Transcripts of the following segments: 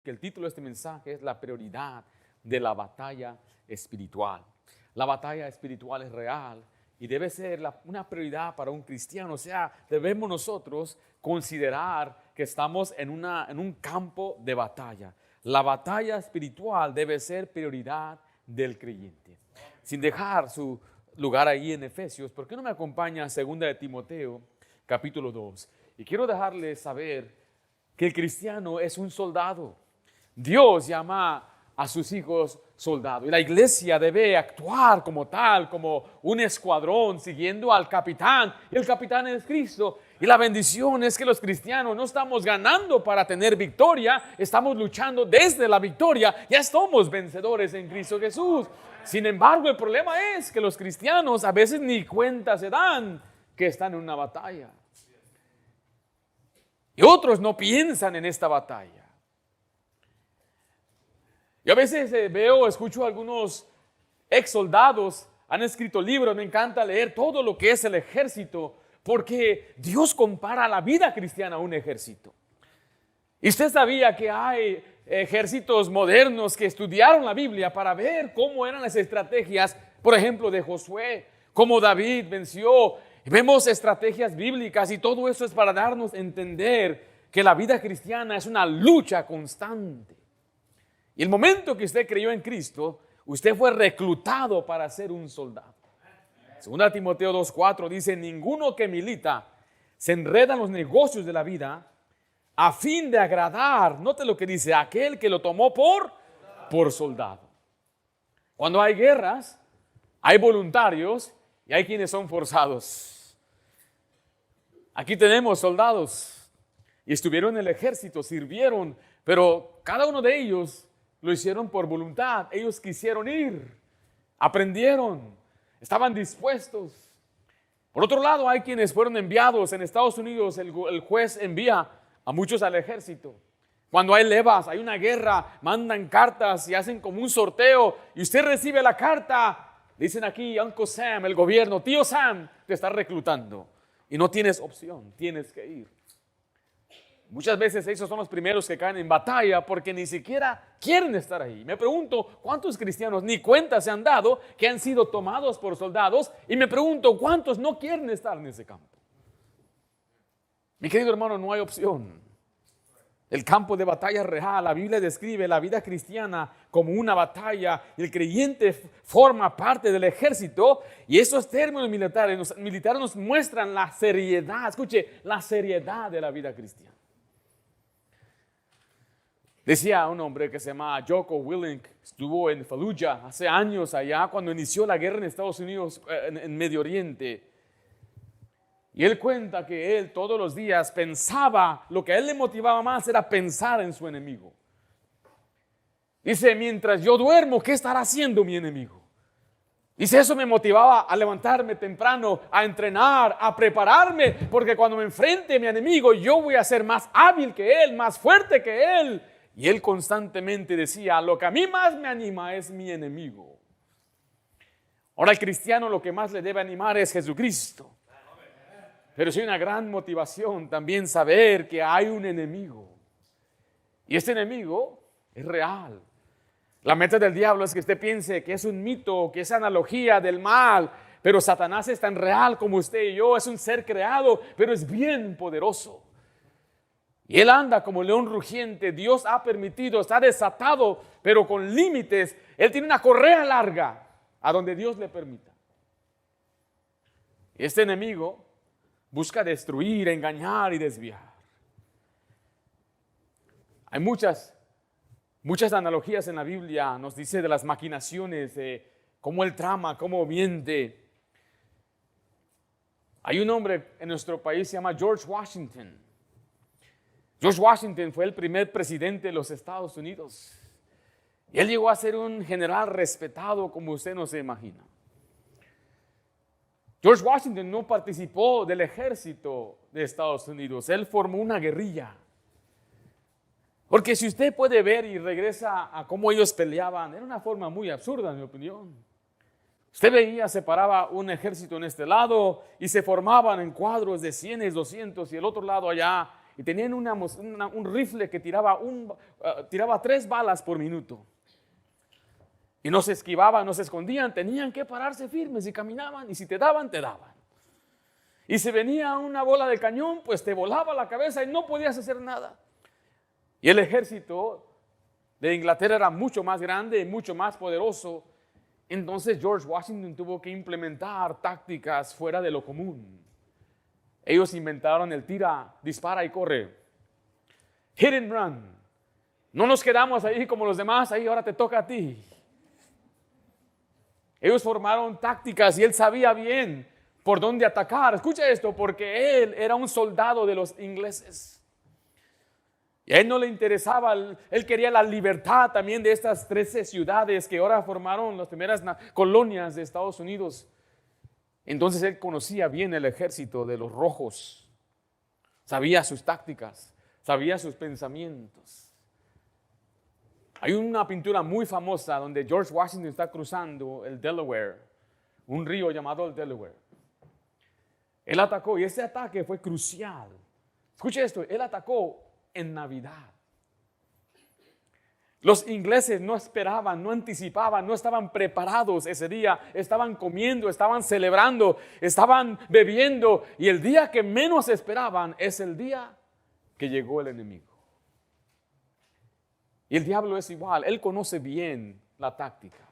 que el título de este mensaje es la prioridad de la batalla espiritual. La batalla espiritual es real y debe ser una prioridad para un cristiano. O sea, debemos nosotros considerar que estamos en un campo de batalla. La batalla espiritual debe ser prioridad del creyente. Sin dejar su lugar ahí en Efesios, ¿por qué no me acompaña a 2 de Timoteo, capítulo 2? Y quiero dejarles saber que el cristiano es un soldado. Dios llama a sus hijos soldados y la iglesia debe actuar como tal, como un escuadrón siguiendo al capitán, y el capitán es Cristo. Y la bendición es que los cristianos no estamos ganando para tener victoria, estamos luchando desde la victoria, ya somos vencedores en Cristo Jesús. Sin embargo, el problema es que los cristianos a veces ni cuenta se dan que están en una batalla. Y otros no piensan en esta batalla. Yo a veces escucho a algunos ex soldados, han escrito libros, me encanta leer todo lo que es el ejército, porque Dios compara la vida cristiana a un ejército. Y usted sabía que hay ejércitos modernos que estudiaron la Biblia para ver cómo eran las estrategias, por ejemplo, de Josué, cómo David venció. Vemos estrategias bíblicas y todo eso es para darnos a entender que la vida cristiana es una lucha constante. Y el momento que usted creyó en Cristo, usted fue reclutado para ser un soldado. 2 Timoteo 2:4 dice: ninguno que milita se enreda en los negocios de la vida a fin de agradar, note lo que dice, aquel que lo tomó por soldado. Cuando hay guerras, hay voluntarios y hay quienes son forzados. Aquí tenemos soldados y estuvieron en el ejército, sirvieron, pero cada uno de ellos lo hicieron por voluntad. Ellos quisieron ir, aprendieron, estaban dispuestos. Por otro lado, hay quienes fueron enviados. En Estados Unidos el juez envía a muchos al ejército. Cuando hay levas, hay una guerra, mandan cartas y hacen como un sorteo y usted recibe la carta. Dicen aquí, Uncle Sam, el gobierno, tío Sam, te está reclutando y no tienes opción, tienes que ir. Muchas veces esos son los primeros que caen en batalla porque ni siquiera quieren estar ahí. Me pregunto, ¿cuántos cristianos ni cuenta se han dado que han sido tomados por soldados? Y me pregunto, ¿cuántos no quieren estar en ese campo? Mi querido hermano, no hay opción. El campo de batalla real, la Biblia describe la vida cristiana como una batalla. El creyente forma parte del ejército y esos términos militares nos muestran la seriedad, escuche, la seriedad de la vida cristiana. Decía un hombre que se llama Jocko Willink, estuvo en Fallujah hace años allá cuando inició la guerra en Estados Unidos, en Medio Oriente. Y él cuenta que él todos los días pensaba, lo que a él le motivaba más era pensar en su enemigo. Dice, mientras yo duermo, ¿qué estará haciendo mi enemigo? Dice, eso me motivaba a levantarme temprano, a entrenar, a prepararme, porque cuando me enfrente a mi enemigo, yo voy a ser más hábil que él, más fuerte que él. Y él constantemente decía, lo que a mí más me anima es mi enemigo. Ahora, al cristiano lo que más le debe animar es Jesucristo. Pero es una gran motivación también saber que hay un enemigo. Y este enemigo es real. La meta del diablo es que usted piense que es un mito, que es analogía del mal. Pero Satanás es tan real como usted y yo. Es un ser creado, pero es bien poderoso. Y él anda como león rugiente. Dios ha permitido, está desatado, pero con límites. Él tiene una correa larga a donde Dios le permita. Este enemigo busca destruir, engañar y desviar. Hay muchas analogías en la Biblia. Nos dice de las maquinaciones, de cómo él trama, cómo miente. Hay un hombre en nuestro país, se llama George Washington. George Washington fue el primer presidente de los Estados Unidos. Y él llegó a ser un general respetado como usted no se imagina. George Washington no participó del ejército de Estados Unidos. Él formó una guerrilla. Porque si usted puede ver y regresa a cómo ellos peleaban, era una forma muy absurda, en mi opinión. Usted veía, se paraba un ejército en este lado y se formaban en cuadros de 100, 200 y el otro lado allá y tenían un rifle que tiraba 3 balas por minuto. Y no se esquivaban, no se escondían, tenían que pararse firmes y caminaban, y si te daban, te daban. Y si venía una bola de cañón, pues te volaba la cabeza y no podías hacer nada. Y el ejército de Inglaterra era mucho más grande y mucho más poderoso. Entonces George Washington tuvo que implementar tácticas fuera de lo común. Ellos inventaron el tira, dispara y corre. Hit and run. No nos quedamos ahí como los demás, ahí ahora te toca a ti. Ellos formaron tácticas y él sabía bien por dónde atacar. Escucha esto, porque él era un soldado de los ingleses. Y a él no le interesaba, él quería la libertad también de estas 13 ciudades que ahora formaron las primeras colonias de Estados Unidos. Entonces él conocía bien el ejército de los rojos, sabía sus tácticas, sabía sus pensamientos. Hay una pintura muy famosa donde George Washington está cruzando el Delaware, un río llamado el Delaware. Él atacó y ese ataque fue crucial. Escuche esto, él atacó en Navidad. Los ingleses no esperaban, no anticipaban, no estaban preparados ese día. Estaban comiendo, estaban celebrando, estaban bebiendo. Y el día que menos esperaban es el día que llegó el enemigo. Y el diablo es igual. Él conoce bien la táctica.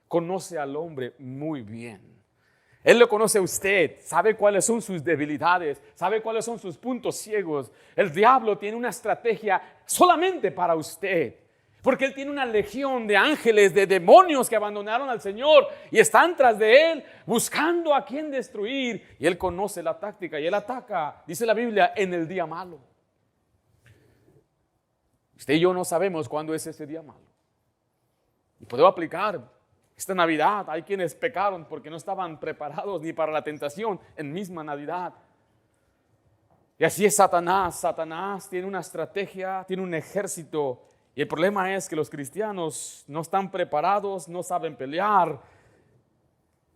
Conoce al hombre muy bien. Él lo conoce a usted, sabe cuáles son sus debilidades, sabe cuáles son sus puntos ciegos. El diablo tiene una estrategia solamente para usted, porque él tiene una legión de ángeles, de demonios que abandonaron al Señor y están tras de él buscando a quien destruir. Y él conoce la táctica y él ataca, dice la Biblia, en el día malo. Usted y yo no sabemos cuándo es ese día malo. Y puedo aplicar. Esta Navidad hay quienes pecaron porque no estaban preparados ni para la tentación en misma Navidad. Y así es Satanás. Satanás tiene una estrategia, tiene un ejército. Y el problema es que los cristianos no están preparados, no saben pelear,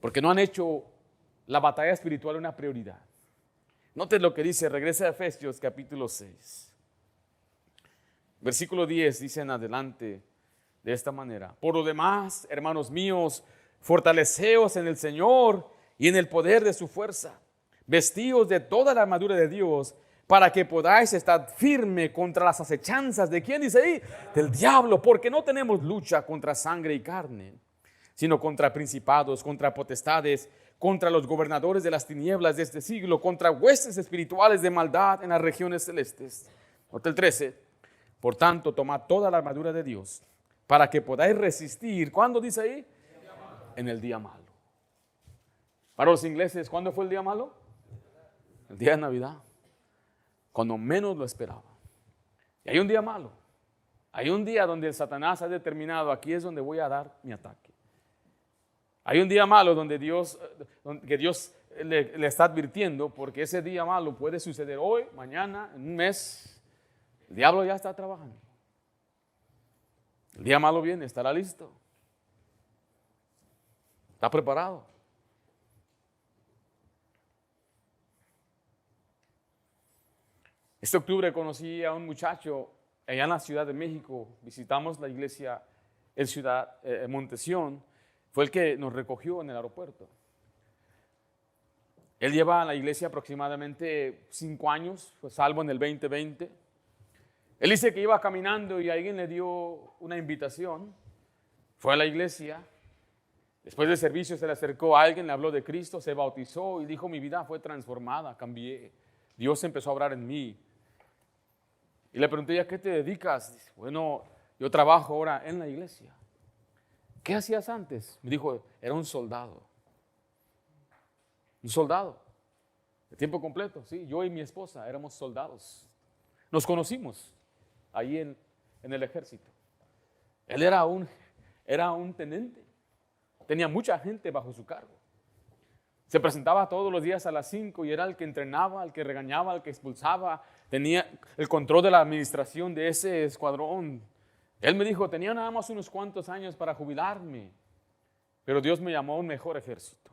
porque no han hecho la batalla espiritual una prioridad. Note lo que dice, regresa a Efesios capítulo 6. Versículo 10 dice en adelante de esta manera: por lo demás, hermanos míos, fortaleceos en el Señor y en el poder de su fuerza. Vestíos de toda la armadura de Dios para que podáis estar firme contra las acechanzas de ¿quién dice ahí? Del diablo, porque no tenemos lucha contra sangre y carne, sino contra principados, contra potestades, contra los gobernadores de las tinieblas de este siglo, contra huestes espirituales de maldad en las regiones celestes. Nota el 13. Por tanto, tomad toda la armadura de Dios para que podáis resistir. ¿Cuándo dice ahí? En el día malo. Para los ingleses, ¿cuándo fue el día malo? El día de Navidad, cuando menos lo esperaban. Y hay un día malo. Hay un día donde el Satanás ha determinado, aquí es donde voy a dar mi ataque. Hay un día malo donde Dios le está advirtiendo, porque ese día malo puede suceder hoy, mañana, en un mes. El diablo ya está trabajando. El día malo viene, estará listo. Está preparado. Este octubre conocí a un muchacho allá en la Ciudad de México. Visitamos la iglesia en Montesión. Fue el que nos recogió en el aeropuerto. Él lleva a la iglesia aproximadamente 5 años, fue salvo en el 2020. Él dice que iba caminando y alguien le dio una invitación. Fue a la iglesia. Después del servicio se le acercó a alguien, le habló de Cristo, se bautizó y dijo: mi vida fue transformada, cambié. Dios empezó a obrar en mí. Y le pregunté: ¿a qué te dedicas? Dice: bueno, yo trabajo ahora en la iglesia. ¿Qué hacías antes? Me dijo: era un soldado. Un soldado. De tiempo completo, sí. Yo y mi esposa éramos soldados. Nos conocimos ahí en el ejército. Él era un teniente. Tenía mucha gente bajo su cargo. Se presentaba todos los días a las 5 y era el que entrenaba, el que regañaba, el que expulsaba. Tenía el control de la administración de ese escuadrón. Él me dijo: tenía nada más unos cuantos años para jubilarme, pero Dios me llamó a un mejor ejército.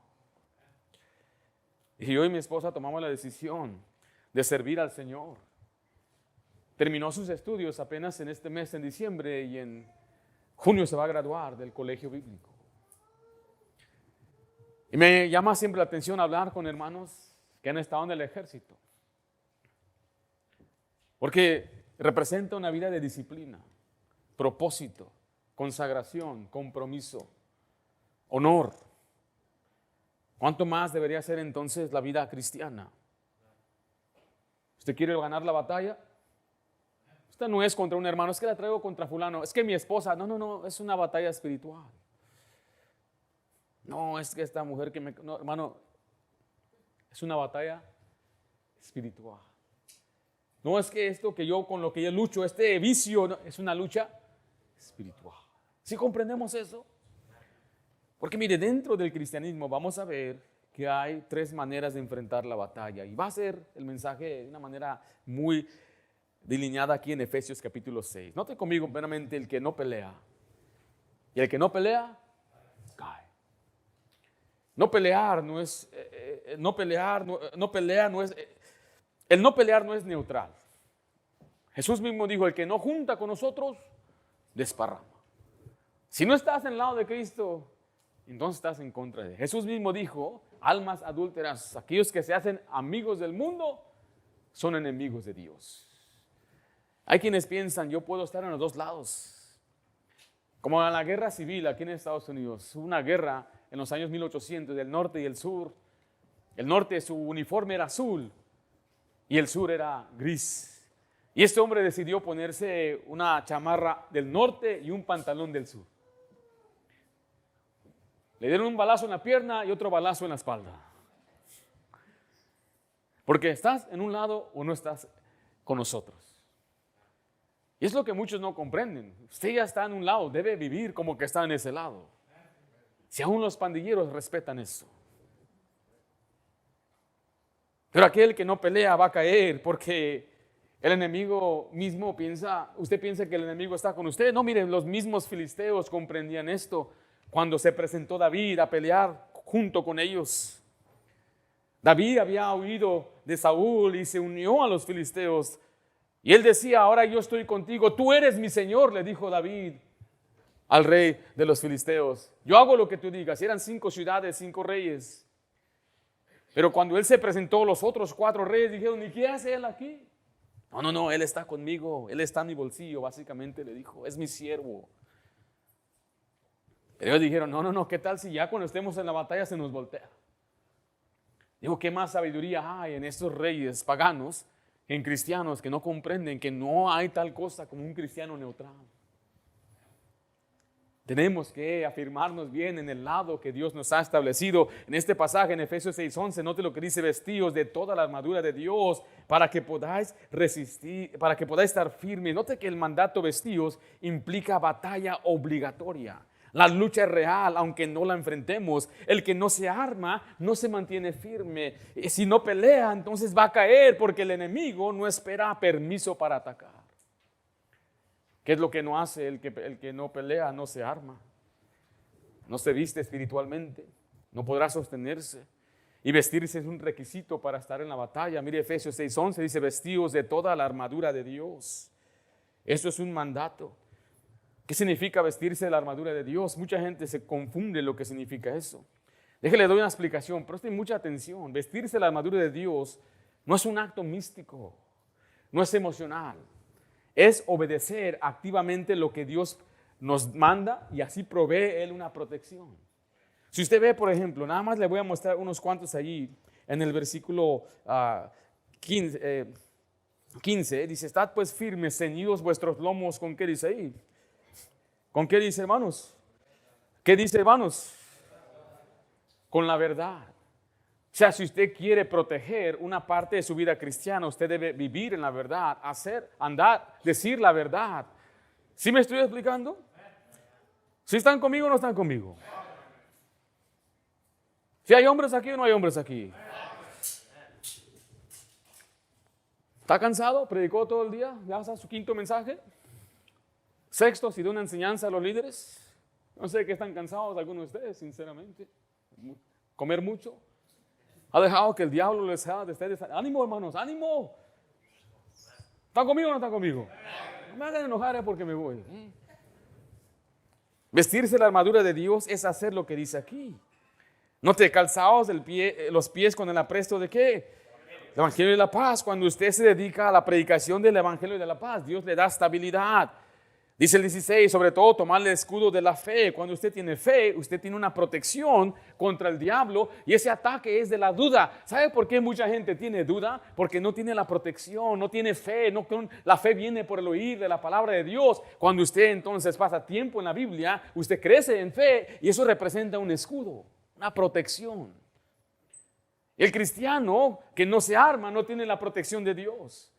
Y yo y mi esposa tomamos la decisión de servir al Señor. terminó sus estudios apenas en este mes, en diciembre, y en junio se va a graduar del colegio bíblico. Y me llama siempre la atención hablar con hermanos que han estado en el ejército, porque representa una vida de disciplina, propósito, consagración, compromiso, honor. ¿Cuánto más debería ser entonces la vida cristiana? ¿Usted quiere ganar la batalla? Usted no es contra un hermano, es que la traigo contra fulano, es que mi esposa, no, es una batalla espiritual. No, es que esta mujer que me... No, hermano, es una batalla espiritual. No es que esto que yo con lo que yo lucho, este vicio, no, es una lucha espiritual. ¿Sí comprendemos eso? Porque mire, dentro del cristianismo vamos a ver que hay 3 maneras de enfrentar la batalla. Y va a ser el mensaje de una manera muy delineada aquí en Efesios capítulo 6. Note conmigo primeramente el que no pelea. Y el que no pelea, cae. No pelear no es, el no pelear no es neutral. Jesús mismo dijo, el que no junta con nosotros, desparrama. Si no estás en el lado de Cristo, entonces estás en contra de él. Jesús mismo dijo, almas adúlteras, aquellos que se hacen amigos del mundo, son enemigos de Dios. Hay quienes piensan, yo puedo estar en los dos lados. Como en la guerra civil aquí en Estados Unidos, hubo una guerra en los años 1800 del norte y el sur. El norte, su uniforme era azul y el sur era gris. Y este hombre decidió ponerse una chamarra del norte y un pantalón del sur. Le dieron un balazo en la pierna y otro balazo en la espalda. Porque estás en un lado o no estás con nosotros. Y es lo que muchos no comprenden. Usted ya está en un lado, debe vivir como que está en ese lado. Si aún los pandilleros respetan eso. Pero aquel que no pelea va a caer porque el enemigo mismo piensa, usted piensa que el enemigo está con usted. No, miren, los mismos filisteos comprendían esto cuando se presentó David a pelear junto con ellos. David había huido de Saúl y se unió a los filisteos. Y él decía, ahora yo estoy contigo, tú eres mi Señor, le dijo David al rey de los filisteos. Yo hago lo que tú digas. Eran 5 ciudades, 5 reyes. Pero cuando él se presentó, los otros 4 reyes dijeron, ¿y qué hace él aquí? No, él está conmigo, él está en mi bolsillo, básicamente le dijo, es mi siervo. Pero ellos dijeron, no, ¿qué tal si ya cuando estemos en la batalla se nos voltea? Digo, ¿qué más sabiduría hay en estos reyes paganos, en cristianos que no comprenden que no hay tal cosa como un cristiano neutral? Tenemos que afirmarnos bien en el lado que Dios nos ha establecido. En este pasaje, en Efesios 6:11, note lo que dice, vestidos de toda la armadura de Dios para que podáis resistir, para que podáis estar firmes. Note que el mandato vestidos implica batalla obligatoria. La lucha es real, aunque no la enfrentemos. El que no se arma, no se mantiene firme. Si no pelea, entonces va a caer, porque el enemigo no espera permiso para atacar. ¿Qué es lo que no hace el que no pelea? No se arma, no se viste espiritualmente, no podrá sostenerse. Y vestirse es un requisito para estar en la batalla. Mire, Efesios 6:11 dice, vestidos de toda la armadura de Dios. Eso es un mandato. ¿Qué significa vestirse de la armadura de Dios? Mucha gente se confunde lo que significa eso. Déjele, doy una explicación, presten mucha atención. Vestirse de la armadura de Dios no es un acto místico, no es emocional. Es obedecer activamente lo que Dios nos manda y así provee Él una protección. Si usted ve, por ejemplo, nada más le voy a mostrar unos cuantos allí en el versículo 15, dice, estad pues firmes, ceñidos vuestros lomos. ¿Con qué dice ahí? ¿Con qué dice, hermanos? ¿Qué dice, hermanos? Con la verdad. O sea, si usted quiere proteger una parte de su vida cristiana, usted debe vivir en la verdad, hacer, andar, decir la verdad. ¿Sí me estoy explicando? ¿Sí están conmigo o no están conmigo? ¿Sí hay hombres aquí o no hay hombres aquí? ¿Está cansado? ¿Predicó todo el día? ¿Ya está su 5.º mensaje? 6º, si de una enseñanza a los líderes. No sé qué están cansados algunos de ustedes, sinceramente. Comer mucho. Ha dejado que el diablo les haga de ustedes. Ánimo, hermanos, ánimo. ¿Están conmigo o no están conmigo? No me hagan enojar porque me voy. Vestirse la armadura de Dios es hacer lo que dice aquí. No te calzaos los pies con el apresto de ¿qué? El Evangelio de la paz. Cuando usted se dedica a la predicación del Evangelio de la paz, Dios le da estabilidad. Dice el 16, sobre todo tomar el escudo de la fe. Cuando usted tiene fe, usted tiene una protección contra el diablo y ese ataque es de la duda. ¿Sabe por qué mucha gente tiene duda? Porque no tiene la protección, no tiene fe. La fe viene por el oír de la palabra de Dios. Cuando usted entonces pasa tiempo en la Biblia, usted crece en fe y eso representa un escudo, una protección. El cristiano que no se arma no tiene la protección de Dios.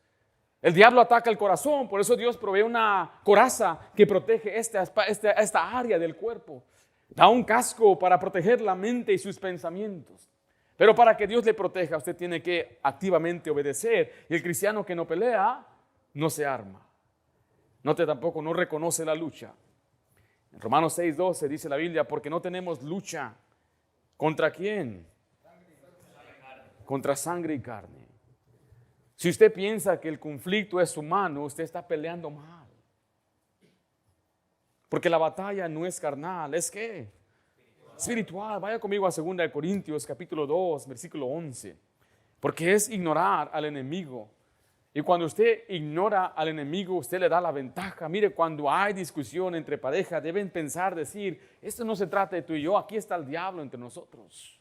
El diablo ataca el corazón, por eso Dios provee una coraza que protege esta área del cuerpo. Da un casco para proteger la mente y sus pensamientos. Pero para que Dios le proteja, usted tiene que activamente obedecer. Y el cristiano que no pelea, no se arma. Note tampoco, no reconoce la lucha. En Romanos 6:12 dice la Biblia, porque no tenemos lucha. ¿Contra quién? Contra sangre y carne. Si usted piensa que el conflicto es humano, usted está peleando mal. Porque la batalla no es carnal, ¿es qué? Espiritual. Vaya conmigo a 2 Corintios capítulo 2, versículo 11. Porque es ignorar al enemigo. Y cuando usted ignora al enemigo, usted le da la ventaja. Mire, cuando hay discusión entre pareja, deben pensar, decir, esto no se trata de tú y yo, aquí está el diablo entre nosotros.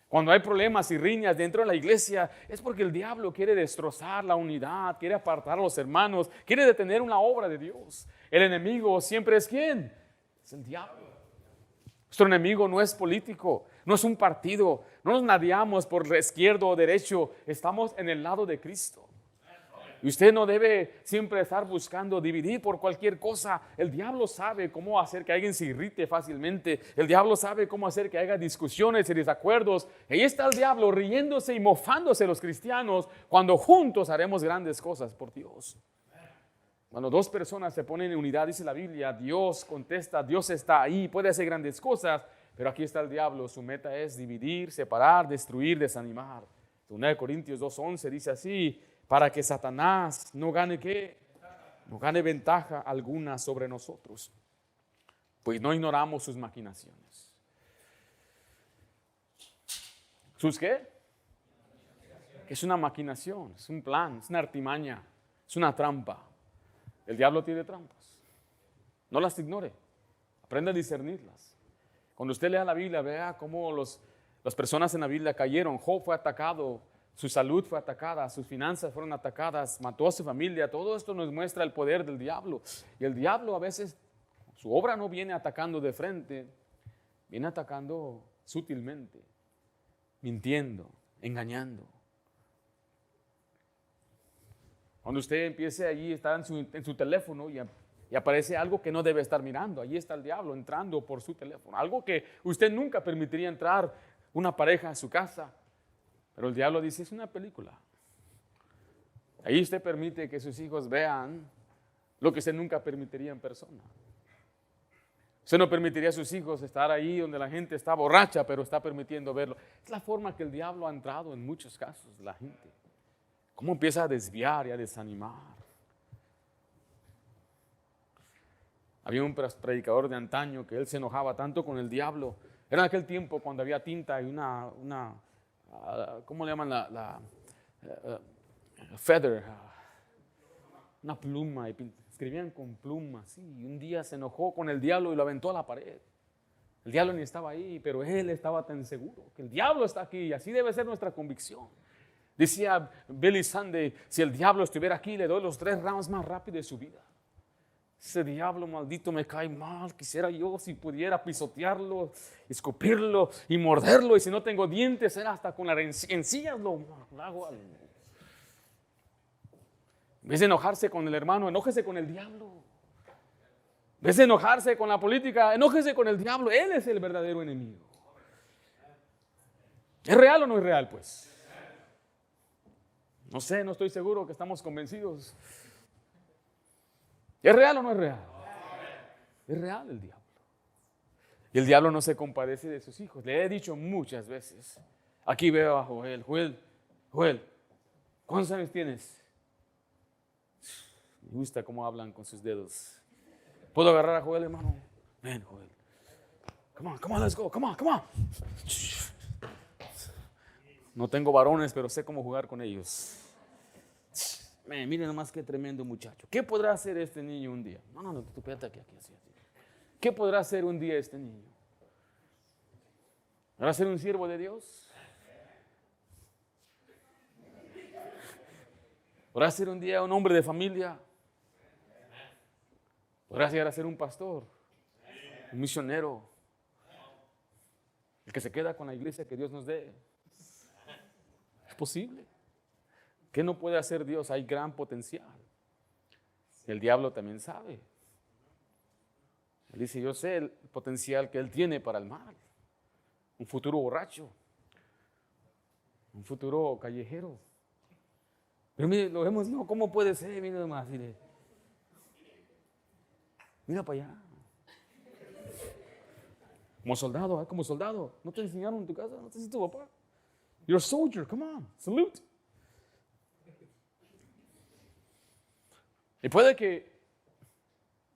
Cuando hay problemas y riñas dentro de la iglesia, es porque el diablo quiere destrozar la unidad, quiere apartar a los hermanos, quiere detener una obra de Dios. El enemigo siempre es ¿quién? Es el diablo. Nuestro enemigo no es político, no es un partido, no nos nadamos por izquierdo o derecho, estamos en el lado de Cristo. Y usted no debe siempre estar buscando dividir por cualquier cosa. El diablo sabe cómo hacer que alguien se irrite fácilmente. El diablo sabe cómo hacer que haya discusiones y desacuerdos. Ahí está el diablo riéndose y mofándose de los cristianos cuando juntos haremos grandes cosas por Dios. Cuando dos personas se ponen en unidad, dice la Biblia, Dios contesta, Dios está ahí, puede hacer grandes cosas, pero aquí está el diablo. Su meta es dividir, separar, destruir, desanimar. 1 Corintios 2:11 dice así, para que Satanás no gane ¿qué? No gane ventaja alguna sobre nosotros, pues no ignoramos sus maquinaciones. ¿Sus qué? Es una maquinación, es un plan, es una artimaña, es una trampa. El diablo tiene trampas. No las ignore, aprenda a discernirlas. Cuando usted lea la Biblia, vea cómo las personas en la Biblia cayeron. Job fue atacado. Su salud fue atacada, sus finanzas fueron atacadas, mató a su familia. Todo esto nos muestra el poder del diablo. Y el diablo a veces, su obra no viene atacando de frente, viene atacando sutilmente, mintiendo, engañando. Cuando usted empiece allí, está en su teléfono y aparece algo que no debe estar mirando, allí está el diablo entrando por su teléfono. Algo que usted nunca permitiría entrar una pareja a su casa. Pero el diablo dice, es una película. Ahí usted permite que sus hijos vean lo que usted nunca permitiría en persona. Usted no permitiría a sus hijos estar ahí donde la gente está borracha, pero está permitiendo verlo. Es la forma que el diablo ha entrado en muchos casos de la gente. Cómo empieza a desviar y a desanimar. Había un predicador de antaño que él se enojaba tanto con el diablo. Era en aquel tiempo cuando había tinta y ¿cómo le llaman feather? Una pluma, y escribían con plumas. Sí, y un día se enojó con el diablo y lo aventó a la pared. El diablo ni estaba ahí, pero él estaba tan seguro que el diablo está aquí y así debe ser nuestra convicción. Decía Billy Sunday, si el diablo estuviera aquí, le doy los 3 rounds más rápido de su vida. Ese diablo maldito me cae mal, quisiera yo si pudiera pisotearlo, escupirlo y morderlo, y si no tengo dientes, era hasta con las encías lo hago algo. En vez de enojarse con el hermano, enójese con el diablo. En vez de enojarse con la política, enójese con el diablo. Él es el verdadero enemigo. ¿Es real o no es real, pues? No sé, no estoy seguro que estamos convencidos. ¿Es real o no es real? Es real el diablo. Y el diablo no se compadece de sus hijos. Le he dicho muchas veces. Aquí veo a Joel. Joel, ¿cuántos años tienes? Me gusta cómo hablan con sus dedos. ¿Puedo agarrar a Joel, hermano? Ven, Joel. Come on, let's go. Come on. No tengo varones, pero sé cómo jugar con ellos. Miren nomás qué tremendo muchacho. ¿Qué podrá hacer este niño un día? No, tú espérate aquí, así. ¿Qué podrá hacer un día este niño? ¿Podrá ser un siervo de Dios? ¿Podrá ser un día un hombre de familia? ¿Podrá llegar a ser un pastor? Un misionero. El que se queda con la iglesia que Dios nos dé. Es posible. ¿Qué no puede hacer Dios? Hay gran potencial. El diablo también sabe. Él dice, yo sé el potencial que él tiene para el mal. Un futuro borracho. Un futuro callejero. Pero mire, lo vemos, no, ¿cómo puede ser? Mira nomás, mira para allá. Como soldado. ¿No te enseñaron en tu casa? ¿No te enseñó tu papá? You're a soldier, come on, salute. Y puede que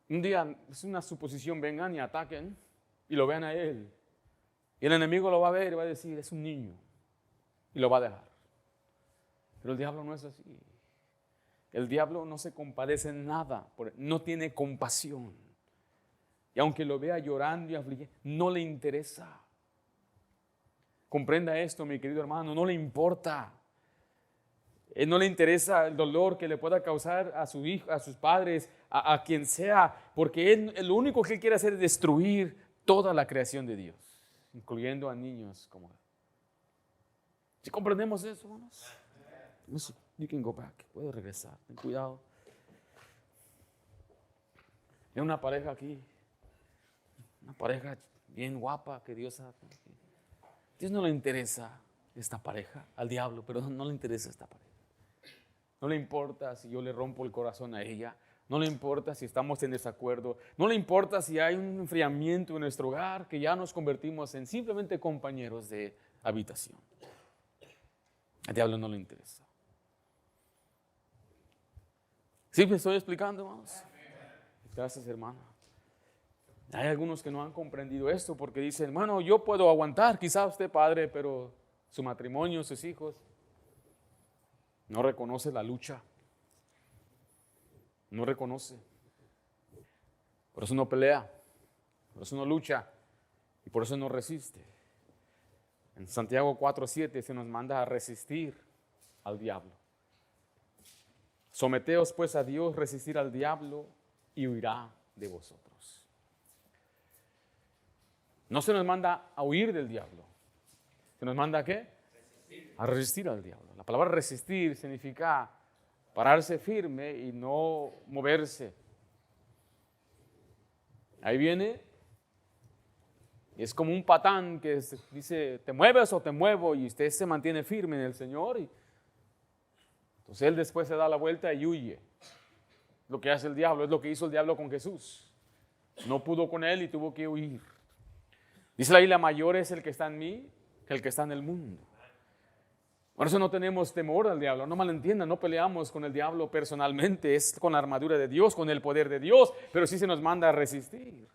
un día, es una suposición, vengan y ataquen y lo vean a él. Y el enemigo lo va a ver y va a decir, es un niño. Y lo va a dejar. Pero el diablo no es así. El diablo no se compadece en nada, no tiene compasión. Y aunque lo vea llorando y afligiendo, no le interesa. Comprenda esto, mi querido hermano, no le importa. No le interesa el dolor que le pueda causar a su hijo, a sus padres, a quien sea, porque lo único que él quiere hacer es destruir toda la creación de Dios, incluyendo a niños como él. ¿Sí comprendemos eso, hermanos? You can go back. Puede regresar. Ten cuidado. Hay una pareja aquí. Una pareja bien guapa que Dios ha... Dios no le interesa esta pareja, al diablo, pero no le interesa esta pareja. No le importa si yo le rompo el corazón a ella. No le importa si estamos en desacuerdo. No le importa si hay un enfriamiento en nuestro hogar, que ya nos convertimos en simplemente compañeros de habitación. Al diablo no le interesa. ¿Sí me estoy explicando, hermanos? Gracias, hermano. Hay algunos que no han comprendido esto porque dicen, hermano, yo puedo aguantar, quizá usted padre, pero su matrimonio, sus hijos, no reconoce la lucha. No reconoce. Por eso no pelea, por eso no lucha y por eso no resiste. En Santiago 4:7 se nos manda a resistir al diablo. Someteos pues a Dios, resistir al diablo y huirá de vosotros. No se nos manda a huir del diablo. ¿Se nos manda a qué? A resistir al diablo. La palabra resistir significa pararse firme y no moverse. Ahí viene, y es como un patán que dice, ¿te mueves o te muevo? Y usted se mantiene firme en el Señor. Y entonces él después se da la vuelta y huye. Lo que hace el diablo es lo que hizo el diablo con Jesús. No pudo con él y tuvo que huir. Dice la Biblia, mayor es el que está en mí que el que está en el mundo. Por eso no tenemos temor al diablo, no malentiendan, no peleamos con el diablo personalmente, es con la armadura de Dios, con el poder de Dios, pero sí se nos manda a resistir.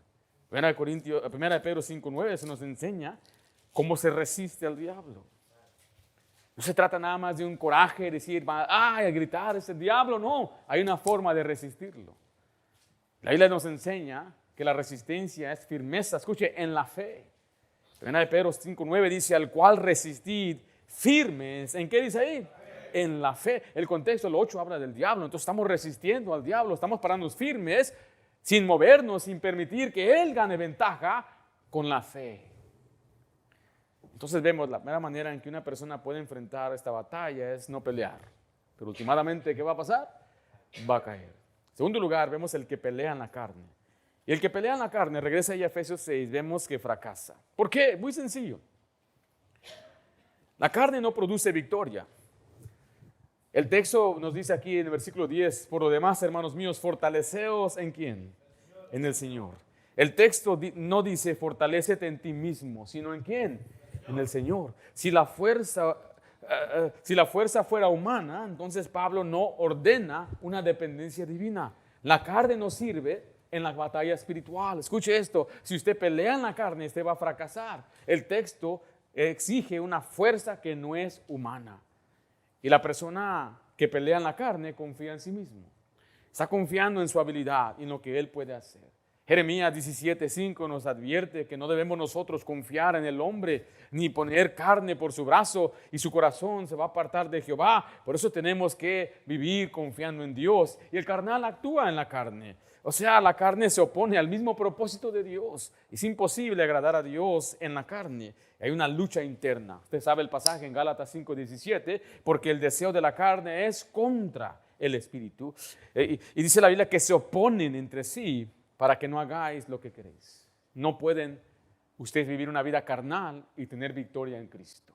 1 Pedro 5:9 se nos enseña cómo se resiste al diablo. No se trata nada más de un coraje, decir, ¡ay! A gritar, es el diablo, no, hay una forma de resistirlo. La Biblia nos enseña que la resistencia es firmeza, escuche, en la fe. 1 Pedro 5:9 dice, al cual resistid firmes. ¿En qué dice ahí? En la fe. El contexto, el 8 habla del diablo, entonces estamos resistiendo al diablo, estamos parándonos firmes, sin movernos, sin permitir que él gane ventaja con la fe. Entonces vemos la primera manera en que una persona puede enfrentar esta batalla es no pelear. Pero últimamente, ¿qué va a pasar? Va a caer. En segundo lugar, vemos el que pelea en la carne. Y el que pelea en la carne, regresa ahí a Efesios 6, vemos que fracasa. ¿Por qué? Muy sencillo. La carne no produce victoria. El texto nos dice aquí en el versículo 10, por lo demás, hermanos míos, fortaleceos ¿en quién? En el Señor. El texto no dice fortalécete en ti mismo, sino ¿en quién? En el Señor. Si la fuerza Si la fuerza fuera humana, entonces Pablo no ordena una dependencia divina. La carne no sirve en la batalla espiritual. Escuche esto, si usted pelea en la carne, usted va a fracasar. El texto exige una fuerza que no es humana. Y la persona que pelea en la carne confía en sí mismo. Está confiando en su habilidad y en lo que él puede hacer. Jeremías 17:5 nos advierte que no debemos nosotros confiar en el hombre, ni poner carne por su brazo, y su corazón se va a apartar de Jehová. Por eso tenemos que vivir confiando en Dios. Y el carnal actúa en la carne. O sea, la carne se opone al mismo propósito de Dios. Es imposible agradar a Dios en la carne. Hay una lucha interna. Usted sabe el pasaje en Gálatas 5:17, porque el deseo de la carne es contra el espíritu. Y dice la Biblia que se oponen entre sí para que no hagáis lo que queréis. No pueden ustedes vivir una vida carnal y tener victoria en Cristo.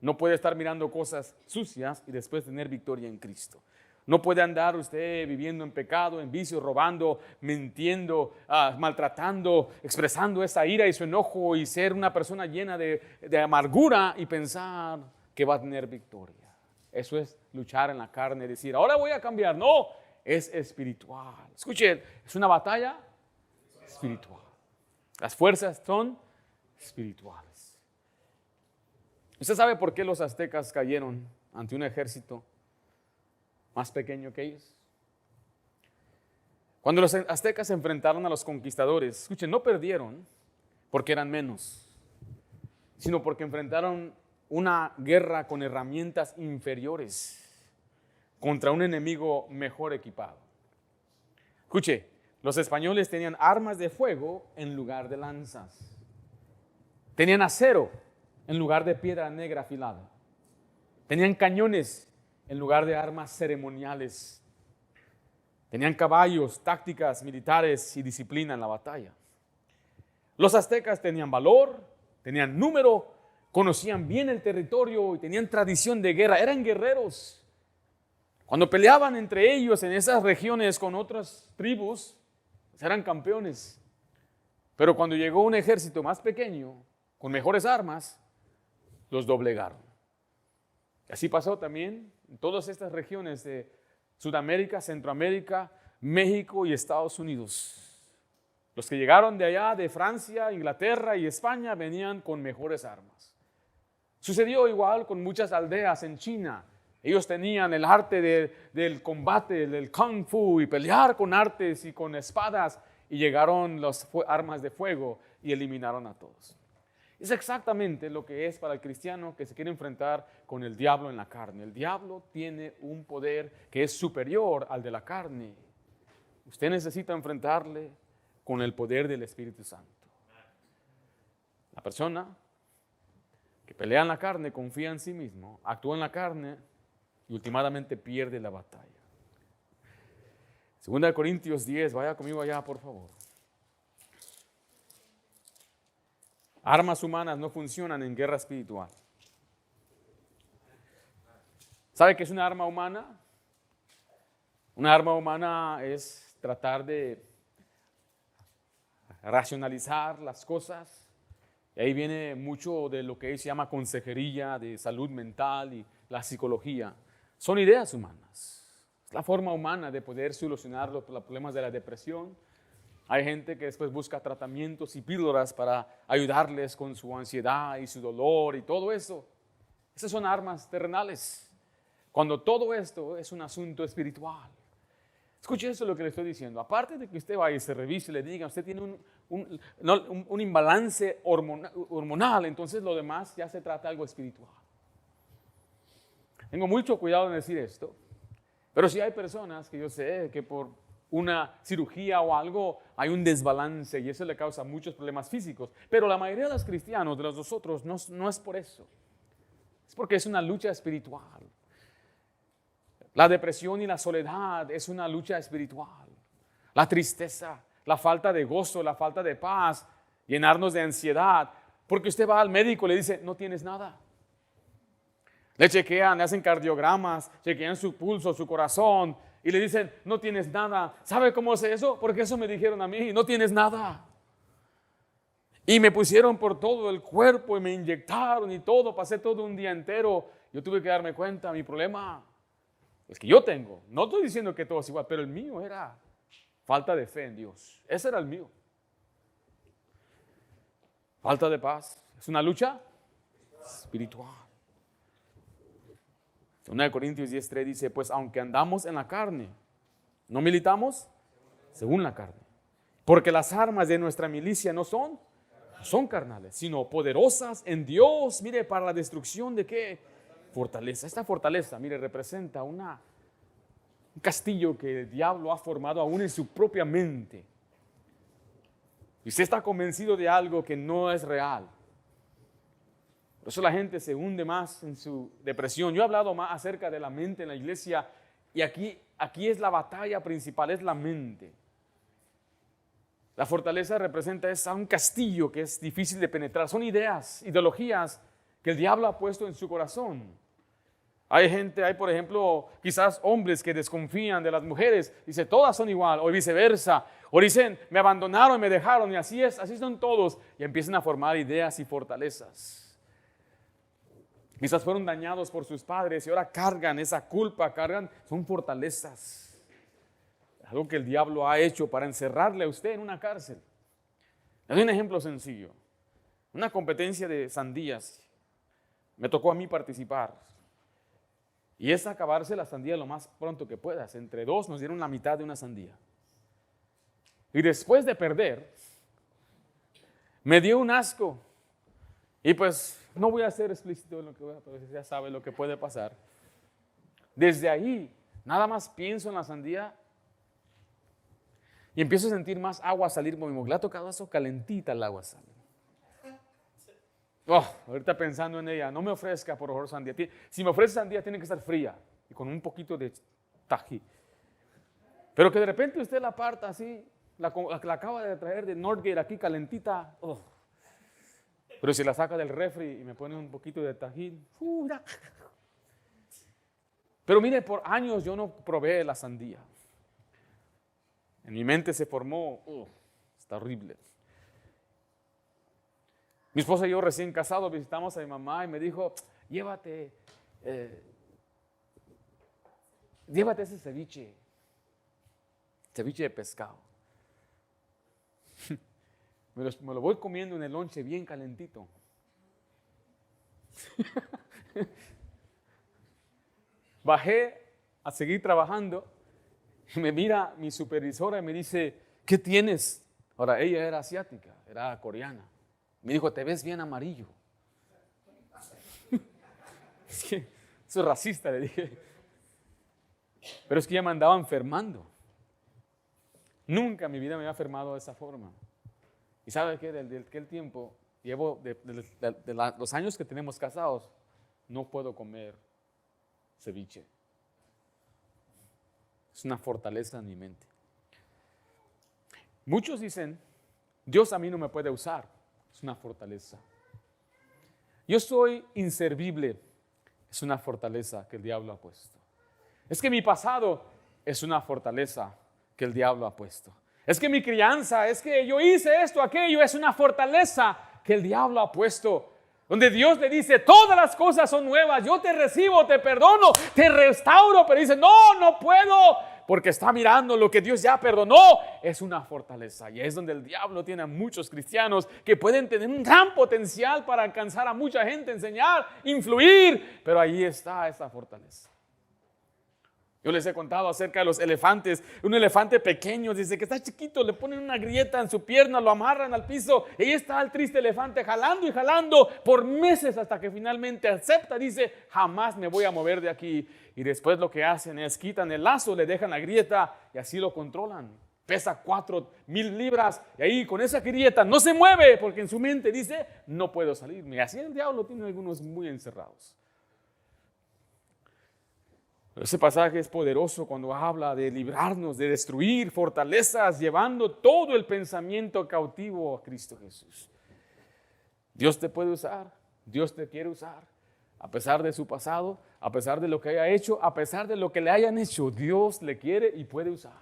No puede estar mirando cosas sucias y después tener victoria en Cristo. No puede andar usted viviendo en pecado, en vicio, robando, mintiendo, maltratando, expresando esa ira y su enojo y ser una persona llena de amargura y pensar que va a tener victoria. Eso es luchar en la carne, decir, ahora voy a cambiar. No, es espiritual. Escuchen, es una batalla espiritual. Las fuerzas son espirituales. ¿Usted sabe por qué los aztecas cayeron ante un ejército más pequeño que ellos? Cuando los aztecas se enfrentaron a los conquistadores, escuchen, no perdieron porque eran menos, sino porque enfrentaron una guerra con herramientas inferiores contra un enemigo mejor equipado. Escuche, los españoles tenían armas de fuego en lugar de lanzas. Tenían acero en lugar de piedra negra afilada. Tenían cañones en lugar de armas ceremoniales. Tenían caballos, tácticas militares y disciplina en la batalla. Los aztecas tenían valor, tenían número, conocían bien el territorio y tenían tradición de guerra. Eran guerreros. Cuando peleaban entre ellos en esas regiones con otras tribus, pues eran campeones. Pero cuando llegó un ejército más pequeño, con mejores armas, los doblegaron. Y así pasó también en todas estas regiones de Sudamérica, Centroamérica, México y Estados Unidos. Los que llegaron de allá, de Francia, Inglaterra y España, venían con mejores armas. Sucedió igual con muchas aldeas en China. Ellos tenían el arte del combate, del kung fu y pelear con artes y con espadas, y llegaron las armas de fuego y eliminaron a todos. Es exactamente lo que es para el cristiano que se quiere enfrentar con el diablo en la carne. El diablo tiene un poder que es superior al de la carne. Usted necesita enfrentarle con el poder del Espíritu Santo. La persona que pelea en la carne confía en sí mismo, actúa en la carne y últimamente pierde la batalla. 2 Corintios 10, vaya conmigo allá, por favor. Armas humanas no funcionan en guerra espiritual. ¿Sabe qué es una arma humana? Una arma humana es tratar de racionalizar las cosas. Y ahí viene mucho de lo que se llama consejería de salud mental y la psicología. Son ideas humanas. Es la forma humana de poder solucionar los problemas de la depresión. Hay gente que después busca tratamientos y píldoras para ayudarles con su ansiedad y su dolor y todo eso. Esas son armas terrenales. Cuando todo esto es un asunto espiritual. Escuche eso lo que le estoy diciendo. Aparte de que usted vaya y se revise y le diga, usted tiene un imbalance hormonal, entonces lo demás ya se trata de algo espiritual. Tengo mucho cuidado en decir esto, pero sí hay personas que yo sé que por una cirugía o algo hay un desbalance y eso le causa muchos problemas físicos. Pero la mayoría de los cristianos, de nosotros, no es por eso. Es porque es una lucha espiritual. La depresión y la soledad es una lucha espiritual. La tristeza, la falta de gozo, la falta de paz, llenarnos de ansiedad. Porque usted va al médico y le dice, no tienes nada. Le chequean, le hacen cardiogramas, chequean su pulso, su corazón y le dicen, no tienes nada. ¿Sabe cómo es eso? Porque eso me dijeron a mí, no tienes nada. Y me pusieron por todo el cuerpo y me inyectaron y todo, pasé todo un día entero yo tuve que darme cuenta, mi problema es que yo tengo. No estoy diciendo que todo es igual, pero el mío era falta de fe en Dios. Ese era el mío. Falta de paz. Es una lucha espiritual. 2 Corintios 10:3 dice, pues aunque andamos en la carne, no militamos según la carne. Porque las armas de nuestra milicia no son carnales, sino poderosas en Dios. Mire, para la destrucción de qué fortaleza. Esta fortaleza, mire, representa un castillo que el diablo ha formado aún en su propia mente. Y usted está convencido de algo que no es real. Por eso la gente se hunde más en su depresión. Yo he hablado más acerca de la mente en la iglesia y aquí es la batalla principal, es la mente. La fortaleza representa un castillo que es difícil de penetrar. Son ideas, ideologías que el diablo ha puesto en su corazón. Hay por ejemplo, quizás hombres que desconfían de las mujeres. Dice, todas son igual, o viceversa. O dicen, me abandonaron y me dejaron, y así es, así son todos. Y empiezan a formar ideas y fortalezas. Quizás fueron dañados por sus padres y ahora cargan esa culpa, son fortalezas. Algo que el diablo ha hecho para encerrarle a usted en una cárcel. Le doy un ejemplo sencillo. Una competencia de sandías. Me tocó a mí participar. Y es acabarse la sandía lo más pronto que puedas. Entre dos nos dieron la mitad de una sandía. Y después de perder, me dio un asco. Y pues no voy a ser explícito en lo que voy a decir, ya sabe lo que puede pasar. Desde ahí, nada más pienso en la sandía y empiezo a sentir más agua salir. Como le ha tocado eso, calentita el agua sale. Ahorita pensando en ella, no me ofrezca por favor sandía. Si me ofrece sandía tiene que estar fría y con un poquito de tají. Pero que de repente usted la aparta así, la acaba de traer de Northgate aquí calentita. Pero si la saca del refri y me pone un poquito de tajín. Pero mire, por años yo no probé la sandía. En mi mente se formó, está horrible. Mi esposa y yo recién casados visitamos a mi mamá y me dijo, llévate ese ceviche de pescado. Me lo voy comiendo en el lonche bien calentito. Bajé a seguir trabajando y me mira mi supervisora y me dice, ¿qué tienes? Ahora, ella era asiática, era coreana. Me dijo, te ves bien amarillo. Es que eso es racista, le dije. Pero es que ella me andaba enfermando. Nunca en mi vida me había enfermado de esa forma. Y sabe que desde aquel tiempo, llevo los años que tenemos casados, no puedo comer ceviche. Es una fortaleza en mi mente. Muchos dicen, Dios a mí no me puede usar. Es una fortaleza. Yo soy inservible. Es una fortaleza que el diablo ha puesto. Es que mi pasado es una fortaleza que el diablo ha puesto. Es que mi crianza, es que yo hice esto, aquello, es una fortaleza que el diablo ha puesto. Donde Dios le dice, todas las cosas son nuevas, yo te recibo, te perdono, te restauro, pero dice, no puedo, porque está mirando lo que Dios ya perdonó. Es una fortaleza y es donde el diablo tiene a muchos cristianos que pueden tener un gran potencial para alcanzar a mucha gente, enseñar, influir, pero ahí está esa fortaleza. Yo les he contado acerca de los elefantes. Un elefante pequeño, dice que está chiquito, le ponen una grieta en su pierna, lo amarran al piso y ahí está el triste elefante jalando y jalando por meses hasta que finalmente acepta, dice, jamás me voy a mover de aquí. Y después lo que hacen es quitan el lazo, le dejan la grieta y así lo controlan. Pesa 4,000 libras y ahí con esa grieta no se mueve porque en su mente dice, no puedo salirme. Y así el diablo tiene algunos muy encerrados. Ese pasaje es poderoso cuando habla de librarnos, de destruir fortalezas, llevando todo el pensamiento cautivo a Cristo Jesús. Dios te puede usar, Dios te quiere usar, a pesar de su pasado, a pesar de lo que haya hecho, a pesar de lo que le hayan hecho, Dios le quiere y puede usar.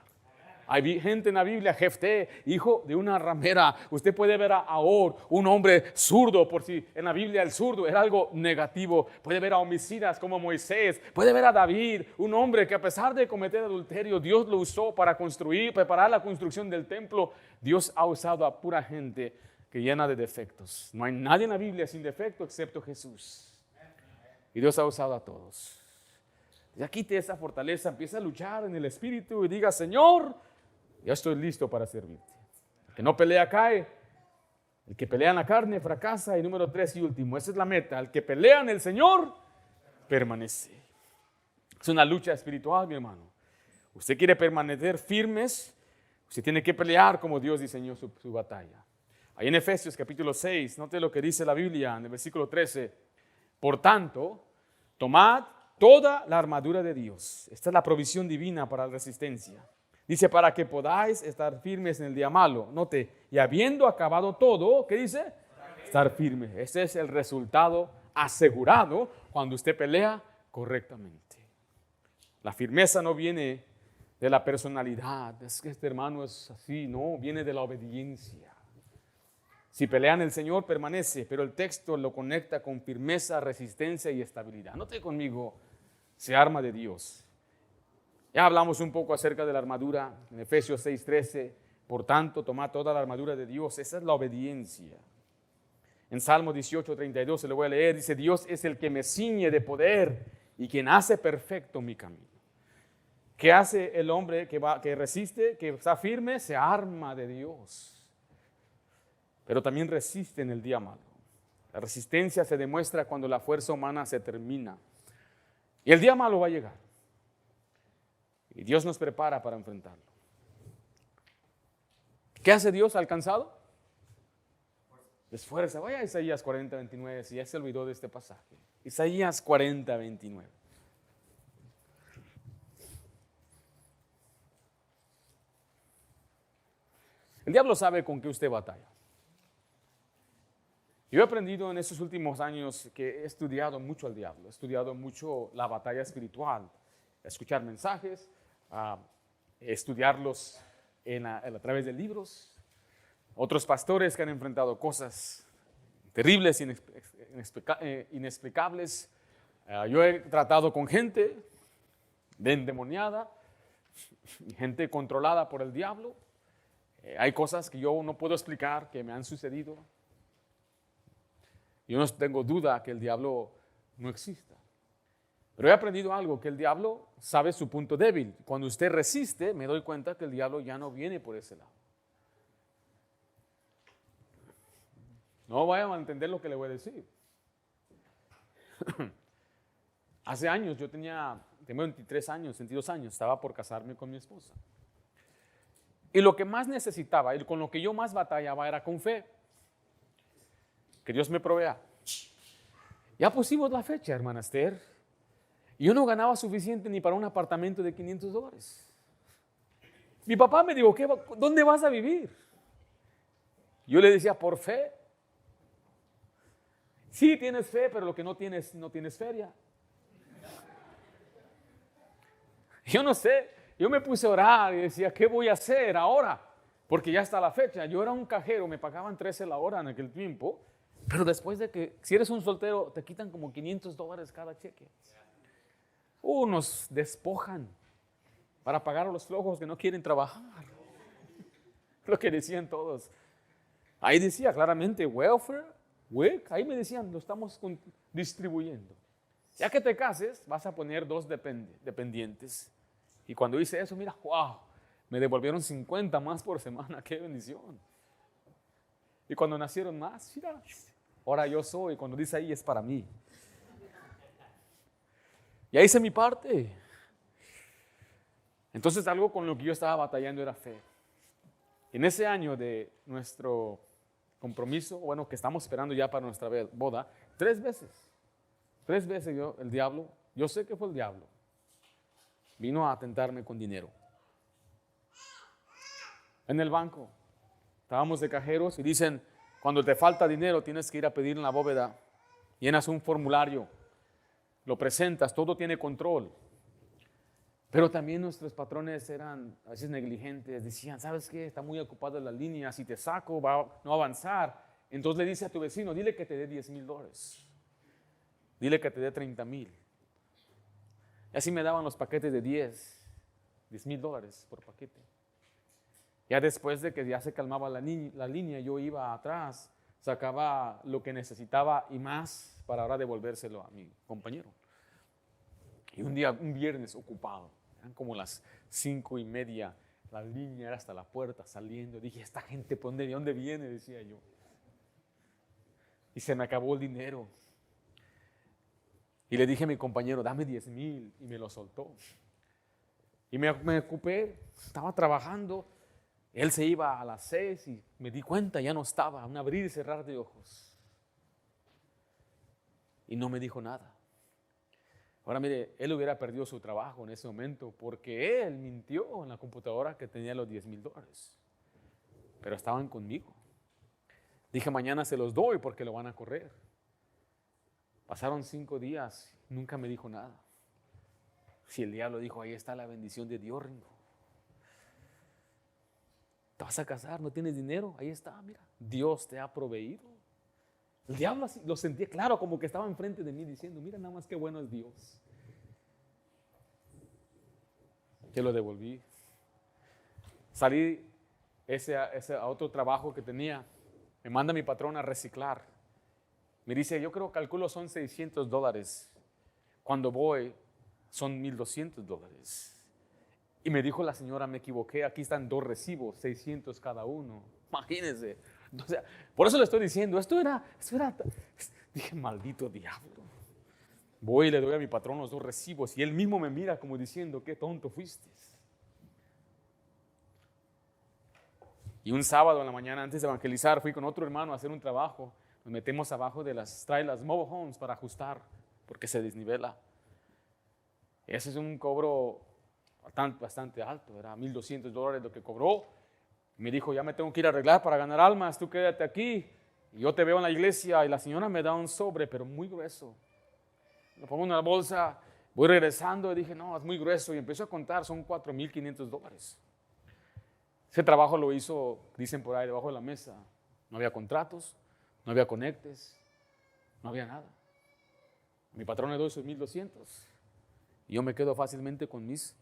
Hay gente en la Biblia, Jefté, hijo de una ramera. Usted puede ver a Ahor, un hombre zurdo, por si en la Biblia el zurdo era algo negativo. Puede ver a homicidas como Moisés. Puede ver a David, un hombre que a pesar de cometer adulterio, Dios lo usó para preparar la construcción del templo. Dios ha usado a pura gente que llena de defectos. No hay nadie en la Biblia sin defecto excepto Jesús. Y Dios ha usado a todos. Ya quite esa fortaleza, empieza a luchar en el espíritu y diga, Señor, ya estoy listo para servirte. El que no pelea cae, el que pelea en la carne fracasa. Y número 3 y último, esa es la meta, el que pelea en el Señor permanece. Es una lucha espiritual, mi hermano. Usted quiere permanecer firmes, usted tiene que pelear como Dios diseñó su batalla. Ahí en Efesios capítulo 6, note lo que dice la Biblia en el versículo 13. Por tanto, tomad toda la armadura de Dios. Esta es la provisión divina para la resistencia. Dice, para que podáis estar firmes en el día malo. Note, y habiendo acabado todo, ¿qué dice? Estar firmes. Ese es el resultado asegurado cuando usted pelea correctamente. La firmeza no viene de la personalidad. Es que este hermano es así, no, viene de la obediencia. Si pelean el Señor, permanece, pero el texto lo conecta con firmeza, resistencia y estabilidad. Note conmigo, se arma de Dios. Ya hablamos un poco acerca de la armadura en Efesios 6:13. Por tanto, tomad toda la armadura de Dios. Esa es la obediencia. En Salmo 18:32 se lo voy a leer. Dice, Dios es el que me ciñe de poder y quien hace perfecto mi camino. ¿Qué hace el hombre que resiste, que está firme? Se arma de Dios. Pero también resiste en el día malo. La resistencia se demuestra cuando la fuerza humana se termina. Y el día malo va a llegar. Y Dios nos prepara para enfrentarlo. ¿Qué hace Dios alcanzado? Esfuerza. Vaya a Isaías 40:29, si ya se olvidó de este pasaje. Isaías 40:29. El diablo sabe con qué usted batalla. Yo he aprendido en estos últimos años que he estudiado mucho al diablo, he estudiado mucho la batalla espiritual, escuchar mensajes, estudiarlos a través de libros, otros pastores que han enfrentado cosas terribles, inexplicables. Yo he tratado con gente endemoniada, gente controlada por el diablo. Hay cosas que yo no puedo explicar que me han sucedido. Yo no tengo duda que el diablo no exista. Pero he aprendido algo, que el diablo sabe su punto débil. Cuando usted resiste, me doy cuenta que el diablo ya no viene por ese lado. No vayan a entender lo que le voy a decir. Hace años, tengo 23 años, 22 años, estaba por casarme con mi esposa. Y lo que más necesitaba, y con lo que yo más batallaba era con fe. Que Dios me provea. Ya pusimos la fecha, hermana Esther. Y yo no ganaba suficiente ni para un apartamento de $500. Mi papá me dijo, ¿dónde vas a vivir? Yo le decía, por fe. Sí, tienes fe, pero lo que no tienes feria. Yo no sé, yo me puse a orar y decía, ¿qué voy a hacer ahora? Porque ya está la fecha. Yo era un cajero, me pagaban 13 la hora en aquel tiempo. Pero después de que, si eres un soltero, te quitan como $500 cada cheque. Nos despojan para pagar a los flojos que no quieren trabajar. Lo que decían todos. Ahí decía claramente, welfare, WIC, ahí me decían, lo estamos distribuyendo. Ya que te cases, vas a poner 2 dependientes. Y cuando hice eso, mira, wow, me devolvieron 50 más por semana, qué bendición. Y cuando nacieron más, mira, ahora yo soy, cuando dice ahí es para mí. Ya hice mi parte. Entonces algo con lo que yo estaba batallando era fe. En ese año de nuestro compromiso, bueno, que estamos esperando ya para nuestra boda, 3 veces el diablo, yo sé que fue el diablo, vino a tentarme con dinero. En el banco, estábamos de cajeros y dicen, cuando te falta dinero tienes que ir a pedir en la bóveda, llenas un formulario, lo presentas, todo tiene control. Pero también nuestros patrones eran a veces negligentes. Decían, ¿sabes qué? Está muy ocupada la línea. Si te saco, no va a avanzar. Entonces le dice a tu vecino, dile que te dé $10,000. Dile que te dé 30,000. Y así me daban los paquetes de $10,000 por paquete. Ya después de que ya se calmaba la línea, yo iba atrás, sacaba lo que necesitaba y más para ahora devolvérselo a mi compañero. Y un viernes ocupado, eran como las 5:30, la línea era hasta la puerta saliendo. Dije, esta gente, ¿de dónde viene? Decía yo. Y se me acabó el dinero. Y le dije a mi compañero, dame 10,000, y me lo soltó. Y me ocupé, estaba trabajando. Él se iba a las 6 y me di cuenta, ya no estaba, un abrir y cerrar de ojos. Y no me dijo nada. Ahora mire, él hubiera perdido su trabajo en ese momento porque él mintió en la computadora que tenía los $10,000. Pero estaban conmigo. Dije, mañana se los doy porque lo van a correr. Pasaron 5 días, nunca me dijo nada. Si el diablo dijo, ahí está la bendición de Dios, Ringo. Te vas a casar, no tienes dinero, ahí está, mira, Dios te ha proveído. El diablo así, lo sentía claro, como que estaba enfrente de mí diciendo, mira nada más qué bueno es Dios. Te lo devolví. Salí a otro trabajo que tenía, me manda mi patrón a reciclar. Me dice, calculo son $600. Cuando voy, son $1,200. Y me dijo la señora, me equivoqué, aquí están 2 recibos, 600 cada uno. Imagínense. O sea, por eso le estoy diciendo, esto era, dije, maldito diablo. Voy y le doy a mi patrón los 2 recibos y él mismo me mira como diciendo, qué tonto fuiste. Y un sábado en la mañana, antes de evangelizar, fui con otro hermano a hacer un trabajo. Nos metemos abajo de las trailers mobile homes para ajustar, porque se desnivela. Ese es un cobro bastante alto, era $1,200 lo que cobró. Me dijo, ya me tengo que ir a arreglar para ganar almas, tú quédate aquí. Y yo te veo en la iglesia y la señora me da un sobre, pero muy grueso. Lo pongo en una bolsa, voy regresando y dije, no, es muy grueso. Y empiezo a contar, son $4,500. Ese trabajo lo hizo, dicen por ahí, debajo de la mesa. No había contratos, no había conectes, no había nada. Mi patrón le doy esos 1,200. Y yo me quedo fácilmente con mis,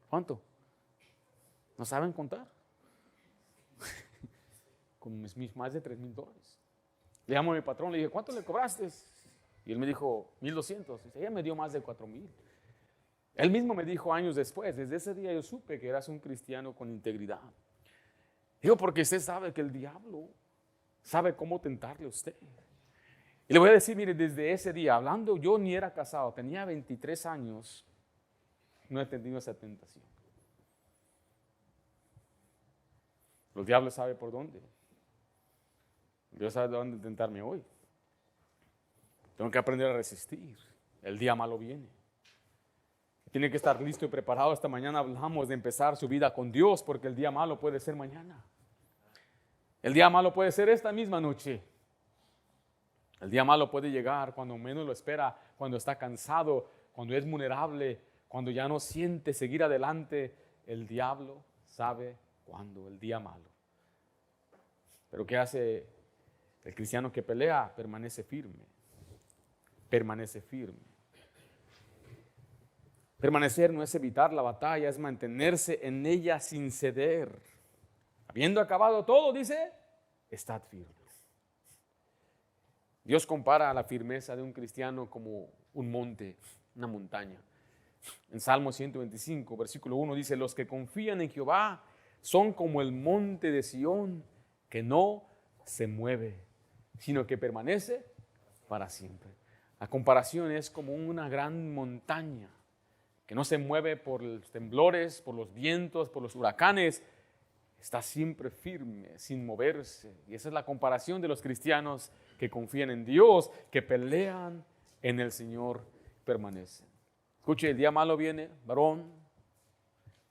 ¿cuánto? ¿No saben contar? Con mis más de $3,000. Le llamo a mi patrón, le dije, ¿cuánto le cobraste? Y él me dijo, 1,200. Ella me dio más de 4,000. Él mismo me dijo años después, desde ese día yo supe que eras un cristiano con integridad. Digo, porque usted sabe que el diablo sabe cómo tentarle a usted. Y le voy a decir, mire, desde ese día, hablando, yo ni era casado, tenía 23 años, no he tenido esa tentación. Los diablos saben por dónde. Dios sabe de dónde tentarme hoy. Tengo que aprender a resistir. El día malo viene. Tiene que estar listo y preparado. Esta mañana hablamos de empezar su vida con Dios, porque el día malo puede ser mañana. El día malo puede ser esta misma noche. El día malo puede llegar cuando menos lo espera, cuando está cansado, cuando es vulnerable, cuando ya no siente seguir adelante. El diablo sabe cuándo, el día malo. Pero ¿qué hace el cristiano que pelea? Permanece firme. Permanece firme. Permanecer no es evitar la batalla, es mantenerse en ella sin ceder. Habiendo acabado todo, dice, estad firmes. Dios compara la firmeza de un cristiano como un monte, una montaña. En Salmo 125, versículo 1 dice, los que confían en Jehová son como el monte de Sión, que no se mueve, sino que permanece para siempre. La comparación es como una gran montaña que no se mueve por los temblores, por los vientos, por los huracanes, está siempre firme, sin moverse. Y esa es la comparación de los cristianos que confían en Dios, que pelean en el Señor, permanecen. Escuche, el día malo viene, varón,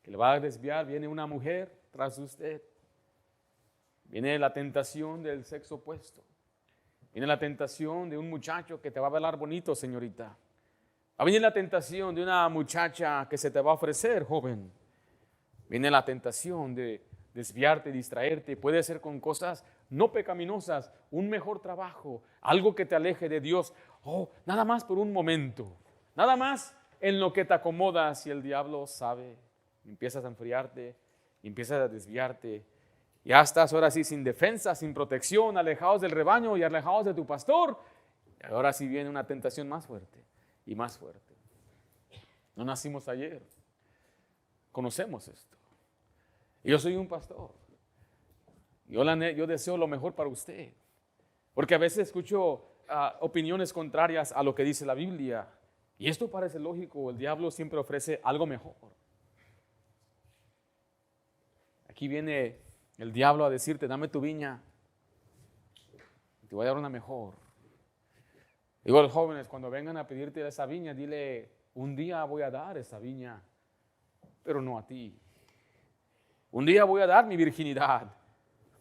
que le va a desviar, viene una mujer tras usted. Viene la tentación del sexo opuesto. Viene la tentación de un muchacho que te va a hablar bonito, señorita. Va a venir la tentación de una muchacha que se te va a ofrecer, joven. Viene la tentación de desviarte, distraerte. Puede ser con cosas no pecaminosas, un mejor trabajo, algo que te aleje de Dios. Nada más por un momento. Nada más en lo que te acomodas y el diablo sabe. Empiezas a enfriarte, empiezas a desviarte. Ya estás ahora sí sin defensa, sin protección, alejados del rebaño y alejados de tu pastor. Y ahora sí viene una tentación más fuerte y más fuerte. No nacimos ayer. Conocemos esto. Yo soy un pastor. Yo deseo lo mejor para usted. Porque a veces escucho opiniones contrarias a lo que dice la Biblia. Y esto parece lógico. El diablo siempre ofrece algo mejor. Aquí viene el diablo a decirte, dame tu viña. Te voy a dar una mejor. Digo a los jóvenes, cuando vengan a pedirte esa viña, dile, un día voy a dar esa viña, pero no a ti. Un día voy a dar mi virginidad,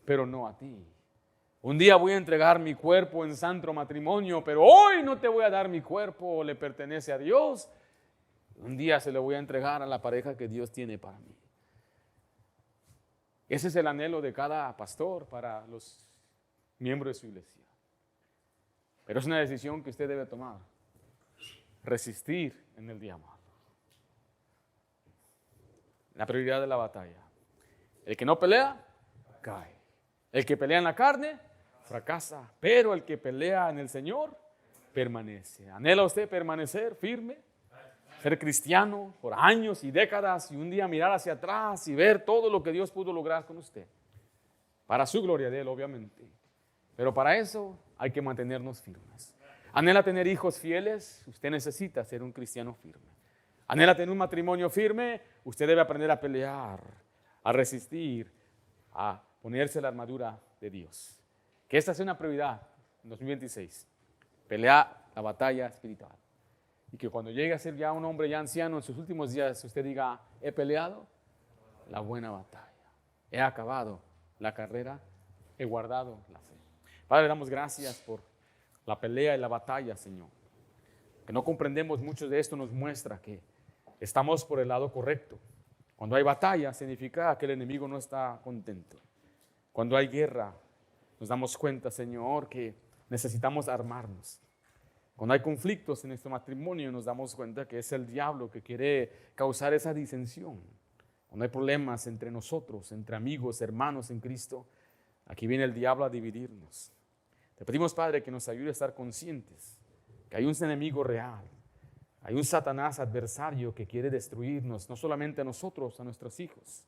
pero no a ti. Un día voy a entregar mi cuerpo en santo matrimonio, pero hoy no te voy a dar mi cuerpo, le pertenece a Dios. Un día se lo voy a entregar a la pareja que Dios tiene para mí. Ese es el anhelo de cada pastor para los miembros de su iglesia. Pero es una decisión que usted debe tomar. Resistir en el día malo. La prioridad de la batalla. El que no pelea, cae. El que pelea en la carne, fracasa. Pero el que pelea en el Señor, permanece. ¿Anhela usted permanecer firme? Ser cristiano por años y décadas y un día mirar hacia atrás y ver todo lo que Dios pudo lograr con usted. Para su gloria de Él, obviamente. Pero para eso hay que mantenernos firmes. ¿Anhela tener hijos fieles? Usted necesita ser un cristiano firme. ¿Anhela tener un matrimonio firme? Usted debe aprender a pelear, a resistir, a ponerse la armadura de Dios. Que esta sea una prioridad en 2026. Pelear la batalla espiritual. Y que cuando llegue a ser ya un hombre ya anciano en sus últimos días, usted diga, he peleado la buena batalla. He acabado la carrera, he guardado la fe. Padre, damos gracias por la pelea y la batalla, Señor. Que no comprendemos mucho de esto nos muestra que estamos por el lado correcto. Cuando hay batalla, significa que el enemigo no está contento. Cuando hay guerra, nos damos cuenta, Señor, que necesitamos armarnos. Cuando hay conflictos en nuestro matrimonio, nos damos cuenta que es el diablo que quiere causar esa disensión. Cuando hay problemas entre nosotros, entre amigos, hermanos en Cristo, aquí viene el diablo a dividirnos. Te pedimos, Padre, que nos ayude a estar conscientes que hay un enemigo real. Hay un Satanás adversario que quiere destruirnos, no solamente a nosotros, a nuestros hijos.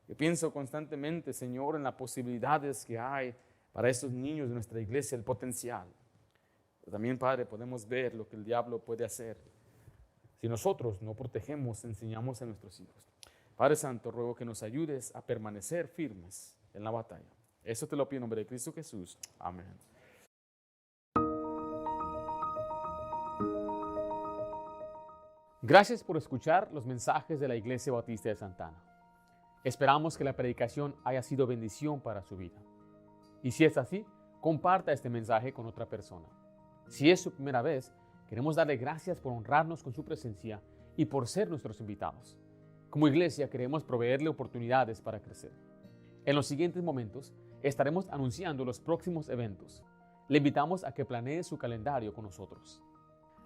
Yo pienso constantemente, Señor, en las posibilidades que hay para estos niños de nuestra iglesia, el potencial. Pero también, Padre, podemos ver lo que el diablo puede hacer si nosotros no protegemos, enseñamos a nuestros hijos. Padre Santo, ruego que nos ayudes a permanecer firmes en la batalla. Eso te lo pido en nombre de Cristo Jesús. Amén. Gracias por escuchar los mensajes de la Iglesia Bautista de Santa Ana. Esperamos que la predicación haya sido bendición para su vida. Y si es así, comparta este mensaje con otra persona. Si es su primera vez, queremos darle gracias por honrarnos con su presencia y por ser nuestros invitados. Como iglesia queremos proveerle oportunidades para crecer. En los siguientes momentos estaremos anunciando los próximos eventos. Le invitamos a que planee su calendario con nosotros.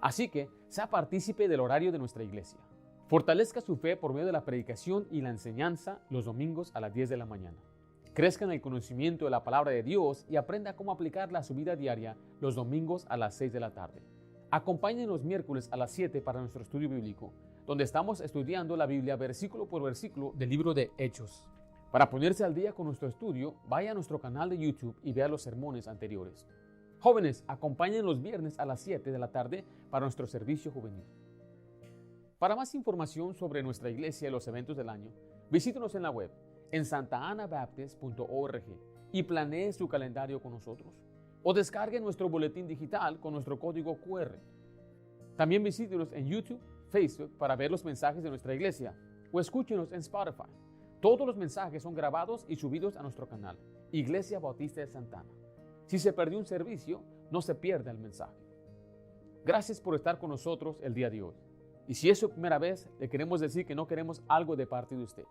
Así que sea partícipe del horario de nuestra iglesia. Fortalezca su fe por medio de la predicación y la enseñanza los domingos a las 10 de la mañana. Crezca en el conocimiento de la palabra de Dios y aprenda cómo aplicarla a su vida diaria los domingos a las 6 de la tarde. Acompáñenos los miércoles a las 7 para nuestro estudio bíblico, donde estamos estudiando la Biblia versículo por versículo del libro de Hechos. Para ponerse al día con nuestro estudio, vaya a nuestro canal de YouTube y vea los sermones anteriores. Jóvenes, acompáñenos los viernes a las 7 de la tarde para nuestro servicio juvenil. Para más información sobre nuestra iglesia y los eventos del año, visítenos en la web en santaanabaptist.org y planee su calendario con nosotros. O descargue nuestro boletín digital con nuestro código QR. También visítenos en YouTube, Facebook para ver los mensajes de nuestra iglesia o escúchenos en Spotify. Todos los mensajes son grabados y subidos a nuestro canal, Iglesia Bautista de Santa Ana. Si se perdió un servicio, no se pierda el mensaje. Gracias por estar con nosotros el día de hoy. Y si es su primera vez, le queremos decir que no queremos algo de parte de usted,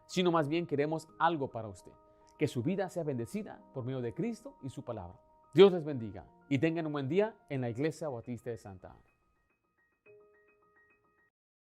sino más bien queremos algo para usted. Que su vida sea bendecida por medio de Cristo y su palabra. Dios les bendiga y tengan un buen día en la Iglesia Bautista de Santa Ana.